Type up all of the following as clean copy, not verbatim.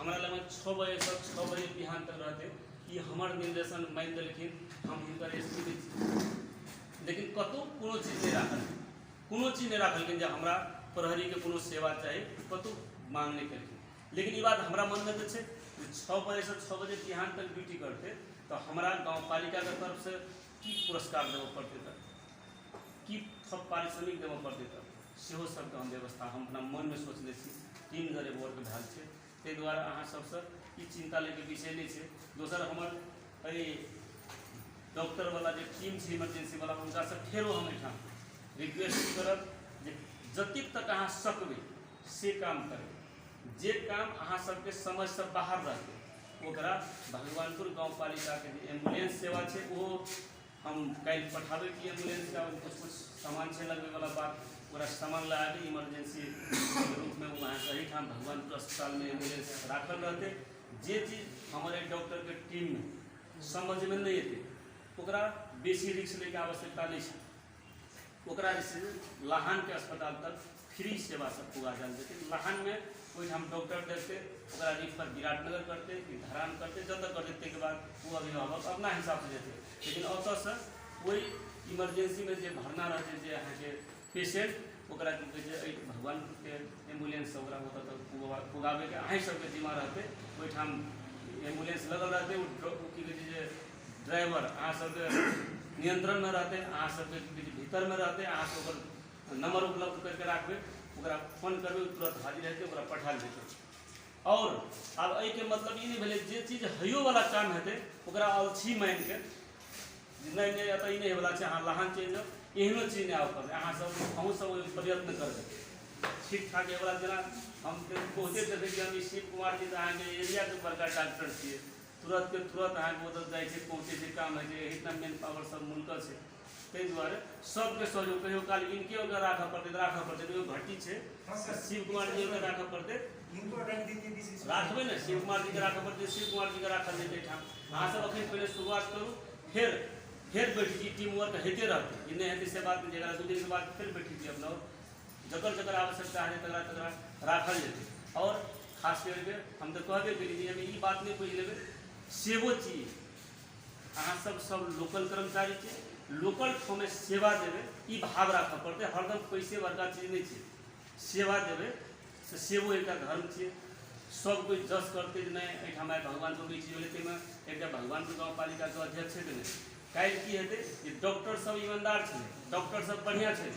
हमारा लग 6 बजे से 6 बजे बिहान तक रहते कि हमार निर्देशन मान दिलखिन हम हिनकर एसपी लेकिन कतौ कोनो चीज नहीं राखल कोनो चीज नहीं राखलखिन जे हमरा प्रहरी के कोनो सेवा चाहिए कतौ मांग नहीं केलखिन। लेकिन ये बात हमारा मन में तो 6 बजे से 6 बजे बिहान तक ड्यूटी करते तो हमारा गाँव पालिका के तरफ से की पुरस्कार देव पड़ते था कि पारिश्रमिक देव पड़ते था सेहो सबके हम व्यवस्था हम अपना मन में सोचले टीम जरे बोर्ड के भेल छै ताहि दुआरे अहाँ सबसे ई चिंता लेके विषय नहीं है। दोसर हमर एहि डॉक्टर वाला जो टीम है इमरजेंसी वाला उनका से फेरो हम एठाम रिक्वेस्ट करब जे जतिक तक अहाँ सकबै से काम करें जे काम अहाँ सबके समझ से बाहर रहते ओकरा भगवानपुर गाँव पालिका के एम्बुलेंस सेवा है वो हम कल पठाबे कि एम्बुलेंस का कुछ सामान से लगने वाला बात पूरा सामान लगा के इमरजेंसी के रूप में वहाँ सही ठाम भगवानपुर अस्पताल में एम्बुलेंस राखल रहते जे चीज़ हमारे डॉक्टर के टीम में समझ में नहीं अते ओकरा बेसी रिस्क लेके आवश्यकता नहीं है ओकरा जैसे लाहन के अस्पताल तक फ्री सेवा सब पुगा जान देते लाहन में कोई हम डॉक्टर देखते ओकरा रिफर विराटनगर करते कि धरान करते जब तक कर देते के बाद वो अभिभावक अपना हिसाब से देते लेकिन अतः से कोई इमरजेंसी में जो भरना रहते जे अहाँ के पेशेंट ओकरा की कहै छै भगवानपुर के एम्बुलेंस ओकरा होता तो पुगाबे के अहीं सबके जिम्मा रहते ओहिठाम एम्बुलेंस लगल रहते की कहै छै ड्राइवर अहाँ सबके नियंत्रण में रहते अहाँ सबके भीतर में रहते अहाँ से ओकर नंबर उपलब्ध करके रखबे ओकरा फोन करबे तुरंत हाजिर रहते ओकरा पठा देते। और अब एहि के मतलब ई नहीं भेलै जे चीज हइयो वाला काम हेतै ओकरा अलछी मान के नहीं नहीं अतः नहीं वाला छै अहाँ लहान चलि जाउ एहनो चीज नहीं आब करबै अहाँ सब अहूँ सब प्रयत्न करबै ठीक ठाक एवला जेना हम बहुते देखै छी हम शिव कुमार जी अहाँ के एरिया के बड़का डॉक्टर छियै तुरंत के तुरंत अहाँ के ओतऽ जाइ छै पहुँचे छै काम होइ छै इतना मेन पावर सब मुल्क छै ताहि दुआरे सबके सहयोग कहियो काल इनके ओकरा राखऽ पड़तै तो घटी छै शिव कुमार जी ओकरा राखऽ पड़तै राखबे ने शिव कुमार जी के राखऽ पड़तै शिव कुमार जी के राखल जेतै ठाम अहाँ सब अखन पहले शुरुआत करू फिर बैठी टीम वर्क होते रहते ई नहीं हेतै से बात जरा 2 दिन के बाद फिर बैठी अपना जकर आवश्यकता है तकरा राखल जेतै। और खास करके हम तो कहबे करी हमें ई बात नहीं बुझ लेबै सेवो चाहिए अहाँ सब लोकल कर्मचारी छै लोकल ठाम में सेवा देवे ई भाव रखा पड़ते हरदम पैसे बड़का चीज नहीं है सेवा देवे तो सेवो एक धर्म है सब कोई जस करते नहीं एहिठाम भगवानपुर में चीज होलै ताहिमे एक भगवानपुर गाँव पालिका के अध्यक्ष है नहीं कल की हेतै डॉक्टर सब ईमानदार छे डॉक्टर सब बढ़िया छे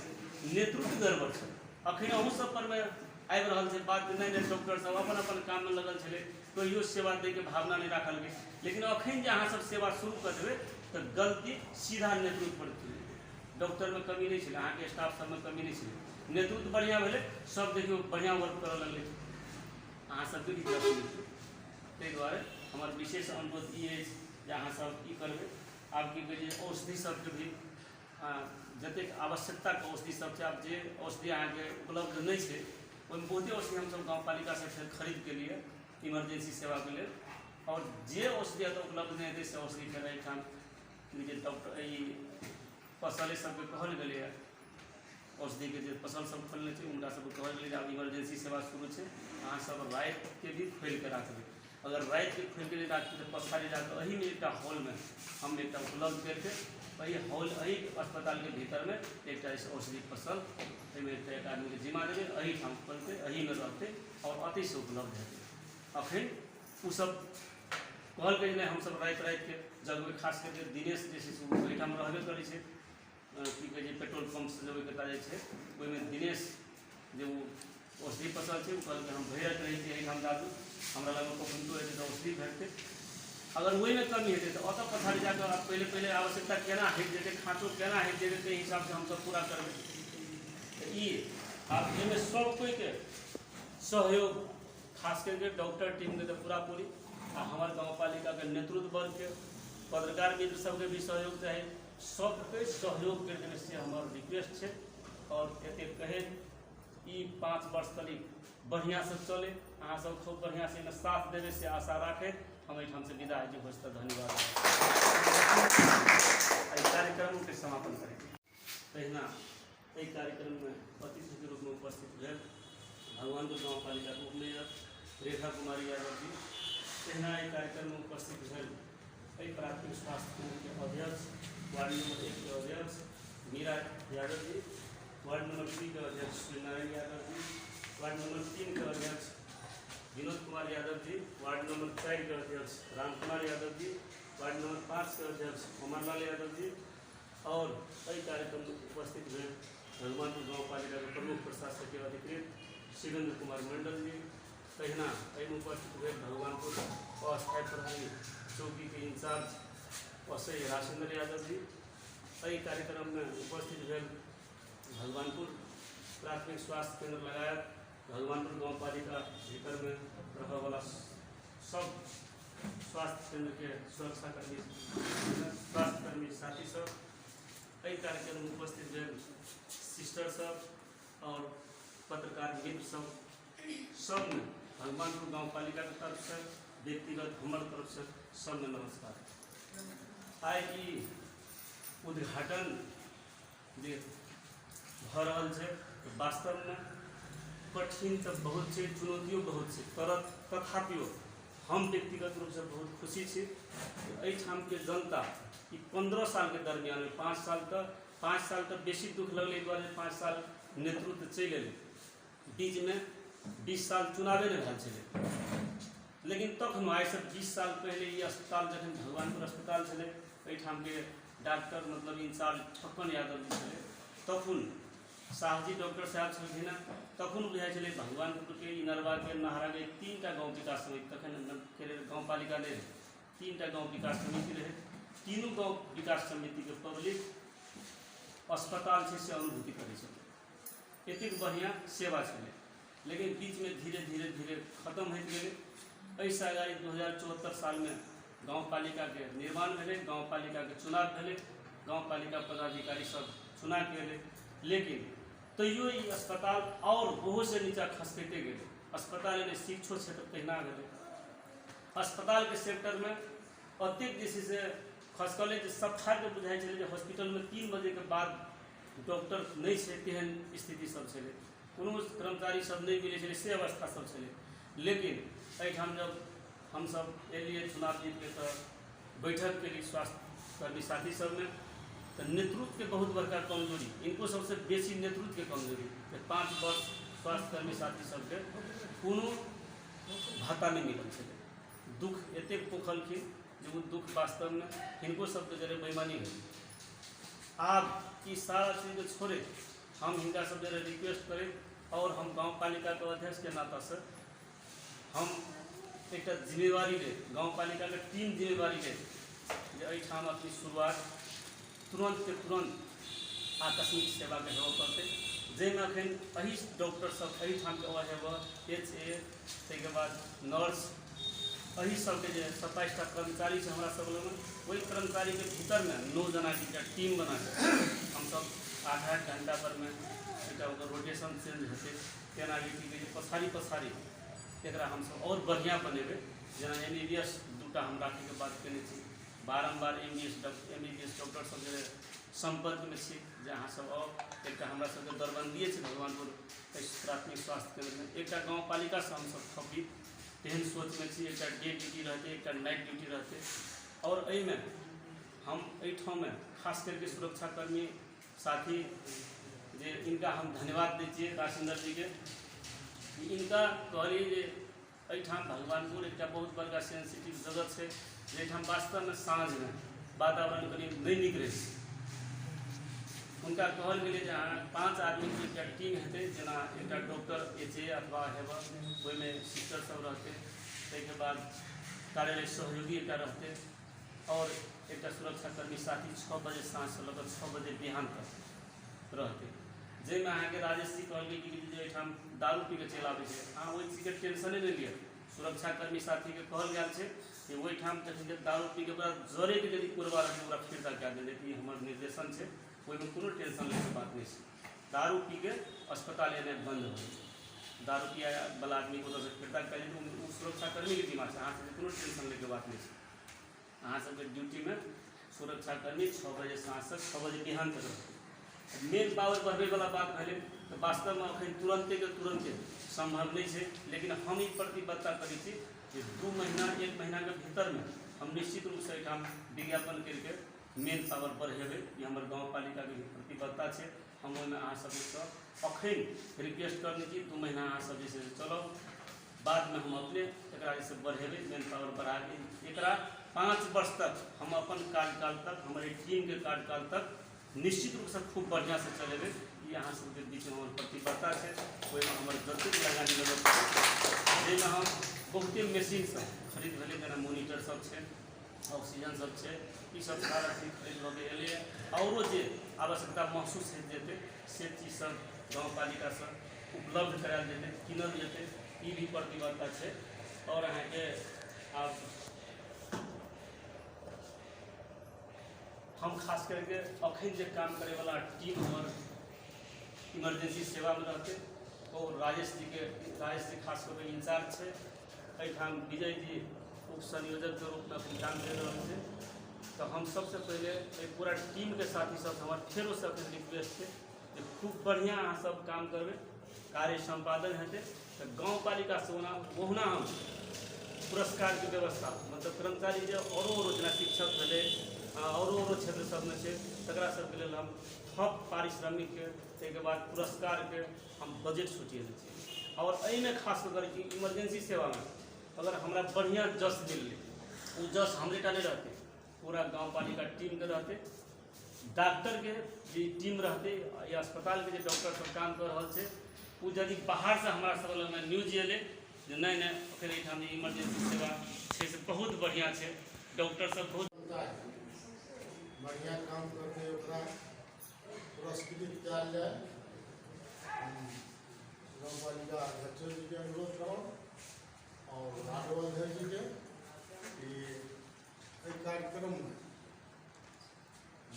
नेतृत्व गड़बड़ छे अखन अहूँ सब पर में आबि रहल छै बात नहीं डॉक्टर सब अपन अपन काम में लगल छे कहियो सेवा दे के भावना नहीं राखल गई लेकिन अखन जे अहाँ सब सेवा शुरू कर देबै तो गलती सीधा नेतृत्व पर डॉक्टर में कमी नहीं छे अहाँ के स्टाफ सब में कमी नहीं छे नेतृत्व बढ़िया भेलै सब देखियो बढ़िया वर्क करऽ लगलै अहाँ सबके भी गलती ताहि दुआरे हमर विशेष अनुरोध ई अछि जे अहाँ सब ई करबै आब की कहै छै औषधि सबके भी जतेक आवश्यकता के औषधि सब छै आब जे औषधि अहाँ के उपलब्ध नहीं छै ओहिमे बहुते औषधि हम सब गाँव पालिका से फेर खरीद के लिए इमरजेंसी सेवा के लिए और जे औषधि उपलब्ध नहीं हेतै से औषधि फेर एहिठाम जे डॉक्टर पसले सबके कहल गेलै औषधि के जे पसल सब खोलने छै हुनका सबके कहल गेलै आब इमरजेंसी सेवा शुरू छै अहाँ सब राति के भी खोल के राखबै अगर राति के खोल के राखबै तो पछाड़ी जाकर अही में एक हॉल में हम एक उपलब्ध करके वही हॉल अही अस्पताल के भीतर में एक औषधि फसल एक आदमी के जिम्मा देवे अही ठाम खोलते अही में रहते और अति से उपलब्ध हेतै अखन ओ सब कहल के नहीं हम सब राति के जगह खास करके दिनेश जैसे ओहिठाम रहबे करै छै की कहै छै पेट्रोल पंप से जब कता जाइ छै ओहिमे दिनेश जे ओ औषधि फसल छै कहल के हम भैरत रहै छी एहिठाम दादू हमरा लग कखनो हेतै तऽ औषधि भेटतै अगर वही में कमी हेतै तऽ ओतऽ पछाड़ी जाकर पहले आवश्यकता केना हटि जेतै खाँचो केना हटि जेतै ताहि हिसाब से हम सब पूरा करबै तऽ ई आब एहिमे सब कोई के सहयोग खास करके डॉक्टर टीम के तो पूरा पूरी आ हमारे गाँव पालिका के नेतृत्व वर्ग के पत्रकार मित्र सबके भी सहयोग चाही सबके सहयोग कर देने से हमार रिक्वेस्ट है और एते कहे ई 5 वर्ष करीब बढ़िया से चले अहाँ सब खूब बढ़िया से साथ देवे से आशा राखे हम एहिठाम से विदा है बहुत धन्यवाद कार्यक्रम के समापन करेंगे। तहिना एहि कार्यक्रम में अतिथि के रूप में उपस्थित भेल भगवानपुर गाँव पालिका के उप मेयर रेखा कुमारी यादव जी, तहिना एहि कार्यक्रम में उपस्थित भेल एहि प्राथमिक स्वास्थ्य केंद्र के अध्यक्ष, वार्ड नंबर 1 के अध्यक्ष मीरा यादव जी, वार्ड नंबर 3 के अध्यक्ष सूर्यनारायण यादव जी, वार्ड नंबर 3 के अध्यक्ष विनोद कुमार यादव जी, वार्ड नंबर 4 के अध्यक्ष राम कुमार यादव जी, वार्ड नंबर 5 के अध्यक्ष अमरलाल यादव जी, और कई कार्यक्रम में उपस्थित हुए भगवानपुर गाँव पालिका के प्रमुख प्रशासकीय अधिकृत शिवेंद्र कुमार मंडल जी, तहिना एहिमे उपस्थित हुए भगवानपुर अस्थायी प्रभारी चौकी के इंचार्ज असय राजेंद्र यादव जी, एहि कार्यक्रम में उपस्थित हुए भगवानपुर प्राथमिक स्वास्थ्य केंद्र लगायत भगवानपुर गाँव पालिका भीतर में रह वाला सब स्वास्थ्य केंद्र के सुरक्षाकर्मी, स्वास्थ्यकर्मी साथी सब, कई कार्यक्रम में उपस्थित हुए सिस्टर सब और पत्रकार मित्र सब में भगवानपुर गाँव पालिका के तरफ से व्यक्तिगत हमारे तरफ से सब में नमस्कार। आइ ई उद्घाटन जे भ रहल छै वास्तव में कठिन तो बहुत है, चुनौतियों बहुत है, तथापिओ हम व्यक्तिगत रूप से बहुत खुशी छी। एहिठाम के जनता ई 15 साल के दरमियान में 5 साल तक बेसी दुख लगल, द्वारे 5 साल नेतृत्व चल गए, बीच में 20 साल चुनावे नहीं भेल छे, लेकिन तखनो आई से 20 साल पहले ये अस्पताल जखन भगवानपुर अस्पताल छे, एहिठाम के डॉक्टर मतलब इंचार्ज छप्पन यादव जी छे, तखन साहजी डॉक्टर साहब छलखिन, तखन बुझाई छे भगवानपुर के इनरवा के नहरा के 3टा गाँव विकास समिति, तखन गाँव पालिका नहीं, 3टा गाँव विकास समिति रहे, तीनों गाँव विकास समिति के पब्लिक अस्पताल से अनुभूति करे छे, एतेक बढ़िया सेवा छे, लेकिन बीच में धीरे धीरे खत्म हो गए। ऐसा अगाड़ी 2074 साल में गाँव पालिका के निर्माण भेले, गाँव पालिका के चुनाव भेले, गाँव पालिका पदाधिकारी सब चुना के, लेकिन तैयो ये अस्पताल और बहुत से नीचा खसकते गए। अस्पताल में शिक्षो क्षेत्र तहिना गए, अस्पताल के सेक्टर में अत्यधिक जैसे से खसकले सफा के बुझाई छे हॉस्पिटल में 3 बजे के बाद डॉक्टर नहीं है, तेहन स्थिति सब छे, कोनो कर्मचारी सब नहीं मिले छे, से अवस्था सब छे। लेकिन एहिठाम जब हम सब एलिए चुनाव जीत के तो बैठक के लिए स्वास्थ्य कर्मी साथी सब में, तो नेतृत्व के बहुत बड़का कमजोरी, इनको सबसे बेसी नेतृत्व के कमजोरी, 5 वर्ष स्वास्थ्य कर्मी साथी सबके कोनो भाता नहीं मिलल छे, दुख एते पोखलखिन जो दुख वास्तव में इनको सबके जरे बेईमानी है। आप इस सारा चीज छोड़े हम इनका सब जरे रिक्वेस्ट करें, और हम गाँव पालिका के अध्यक्ष के नाता से हम एक जिम्मेवारी ले, गाँव पालिका के 3 जिम्मेवारी ले, एहिठाम अपनी शुरुआत तुरंत के तुरंत आकस्मिक सेवा के हेब पड़ते, जैमें अखन अही डॉक्टर सब एहिठाम के हेब HA, के बाद नर्स, अही सबके 27टा कर्मचारी है हमारा सब लोग, वही कर्मचारी के भीतर में 9 जना की टीम बना के हम सब 8-8 घंटा पर में एक रोटेशन चेंज होते, तेना रीति पछाड़ी एक हम सब और बढ़िया बनेबे। जना MBBS 2टा हम राखे के बात केने छी, बारम्बार MBBS डॉक्टर सब संपर्क में छी, जहाँ सब और एक हमरा सबके दरबंदिए छै भगवानपुर प्राथमिक स्वास्थ्य केंद्र में, एक गाँव पालिका से हम सब थपी तेहन सोच में छी, एक डे ड्यूटी रहते, एक नाइट ड्यूटी रहते, और एहिमे हम एहिठाम में खास करके सुरक्षाकर्मी साथी जे इनका हम धन्यवाद दीजिए राजेंद्र जी के, इनका कहलिए जे एहिठाम भगवानपुर एक बहुत बड़का सेंसिटिव जगह है, जेठाम वास्तव में साँझ में वातावरण करीब नहीं नीक रहे, उनका कहल गए जहाँ 5 आदमी की एक टीम हेतु, जना एक डॉक्टर HA अथवा हेब, ओहिमे सिस्टर सब रहते, ताके बाद कार्यालय सहयोगी एक रहते, और एक सुरक्षाकर्मी साथी 6 बजे साँझ से लगभग 6 बजे बिहान तक रहते, जैमें अहाँ के राजेश जी कहल कि एहिठाम दारू पी के चल आबे, अहाँ ओहि चीज के टेंशने नहीं लिया। सुरक्षाकर्मी साथी के कहल गया है कि ओहिठाम जखन दारू पी के जरे के यदि पूर्वा रहे फिरता क्या दे, हमार निर्देशन है, ओहिमे कोनो टेंशन लेके बात नहीं है। दारू पी के अस्पताल एने बंद हो, दारू पिया वाला आदमी को फिरता कर सुरक्षाकर्मी के दिमाग से, अहाँ से कोनो टेंशन लेके बात नहीं है। अहाँ सबके ड्यूटी में सुरक्षाकर्मी 6 बजे साँझ से 6 बजे बिहान तक रहते। मेन पावर बढ़े वाला बात भले तो वास्तव में अखन तुरंते के तुरंते संभव नहीं है, लेकिन हम ई प्रतिबद्धता करी थी कि 2 महीना 1 महीना के भीतर में हम निश्चित रूप से एठाम विज्ञापन करके मेन पावर बढ़ेबे। ये हमारे गाँव पालिका के प्रतिबद्धता है। हम ओहिमे अहाँ सबसे अखन रिक्वेस्ट करने की 2 महीना अहाँ सब जैसे चलो, बाद में हम अपने एकरा जैसे बढ़ेबे, मेन पावर बढ़ा के एकरा 5 वर्ष तक हम अपन कार्यकाल तक, हमारे टीम के कार्यकाल तक निश्चित रूप से खूब बढ़िया से चलेबे। ये अहाँ सबके बीच में हमारे प्रतिबद्धता है। ओहिमे हमारे जतेक लगानी जरूरत है, जाहिमे हम बहुते मशीन सब खरीद भेलै, जेना मोनीटर सब है, ऑक्सीजन सब है, ई सब सारा चीज खरीद भऽ गेल एलै। औरो जे आवश्यकता महसूस हो जेतै से चीज सब गाँव पालिका से उपलब्ध करायल जेतै, कीनल जेतै, ई भी प्रतिबद्धता है। और अहाँके आब हम खास करके अखन जे काम करे वाला टीम हमर इमरजेंसी सेवा में रहते, और राजेश जी खास करके इंचार्ज है। एठाम विजय जी उप संयोजक के रूप में अपन काम कर रहे हैं। तो हम सबसे पहले एक पूरा टीम के साथी सब हमारे फेरो से अपन रिक्वेस्ट है कि खूब बढ़िया अहाँ सब काम करबे, कार्य संपादन हेतै। तो गाँव पालिका से ओहना हम पुरस्कार की व्यवस्था, मतलब कर्मचारी जो औरो जेना शिक्षक भेलै, औरो क्षेत्र सब में से तकरा सबके लेल हम थप पारिश्रमिक के, ताहिके बाद पुरस्कार के हम बजट छुटिएने छी। और एहिमे खास कर इमरजेंसी सेवा में अगर हमरा बढ़िया जस मिललै, वो जस हमरे टा नहीं रहते, पूरा गाँव पालिका टीम के रहते, डॉक्टर के जी टीम रहते, या अस्पताल के जो डॉक्टर सब काम कर रहा है, वो यदि बाहर से हमारा सब लग में न्यूज एले जे नहीं अखन एठाम इमरजेंसी सेवा है से बहुत बढ़िया है, डॉक्टर सब बहुत बढ़िया काम करके ओकरा पुरस्कृत कयल जाए। गाँव पालिका अध्यक्ष जी के अनुरोध करो और राघव अध्यक्ष जी के कि कार्यक्रम में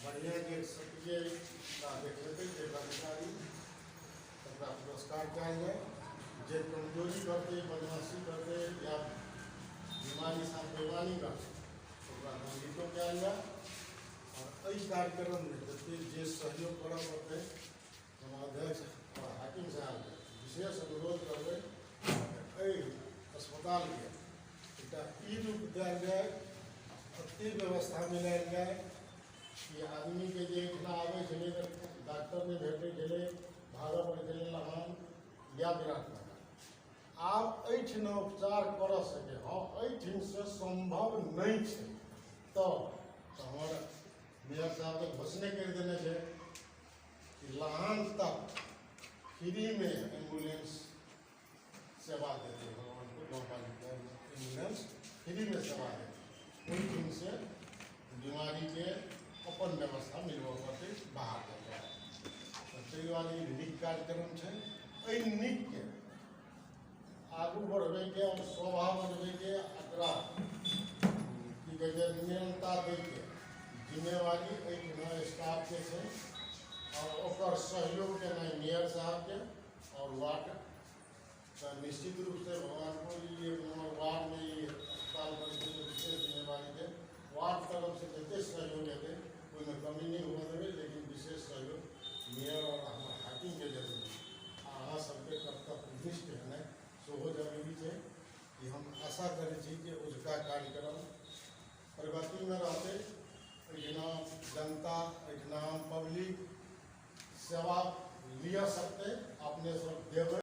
बढ़िया जे सक्रिय देख लेते अधिकारी तकरा पुरस्कार कयल जाए। जे कमजोरी करते, बदमाशी करते या बीमारी साथ बेमानी करते ओकरा दंडितो कयल जाए। और एहि कार्यक्रम में जते जे सहयोग करऽ पड़तै, हम अध्यक्ष और हाकिम साहब के विशेष अनुरोध करबै एहि अस्पताल के एकटा ई रूप देल जाए, एते व्यवस्था मिलायल जाए कि आदमी के जे एहिठिना आबै छलै तऽ डॉक्टर नहि भेटै छलै, भागऽ पड़ै छलै लहान या विराटनगर। आब एहिठिना उपचार करऽ सके, हाँ एहिठिन से संभव नहीं छै तो हमर मेयर साहब तो घोषणे कर देने छै कि लहान तक फ्री में एम्बुलेंस सेवा देते, भगवानपुर गाँव पालिका एम्बुलेंस फ्री में सेवा देते। ओहि दिन से बीमारी के अपन व्यवस्था मिलबऽ पड़तै बाहर जाए। तो ताहि दुआरे नीक कार्यक्रम छै। एहि नीक के आगू बढ़बे के और शोभा बनबे के, एकरा की कहै छै निरंतरता दै के जिम्मेवारी एहिठिना स्टाफ के छै, और ओकर सहयोग केनाइ मेयर साहब के और वार्ड। तो निश्चित रूप से भगवानपुर ये वार्ड में ये अस्पताल बनने के विशेष जिम्मेवारी है। वार्ड तरफ से जते सहयोग हेतै ओहिमे कमी नहीं हुआ देबै, लेकिन विशेष सहयोग मेयर और हमार हाकिम के जरूरी है। अहाँ सबके कर्तव्यनिष्ठ होनाइ सेहो जरूरी है। कि हम आशा करै छी कि उजका कार्यक्रम प्रगति में रहते, एहिठिना जनता, एहिठिना पब्लिक सेवा लिअ सकते, अपने सब देबै।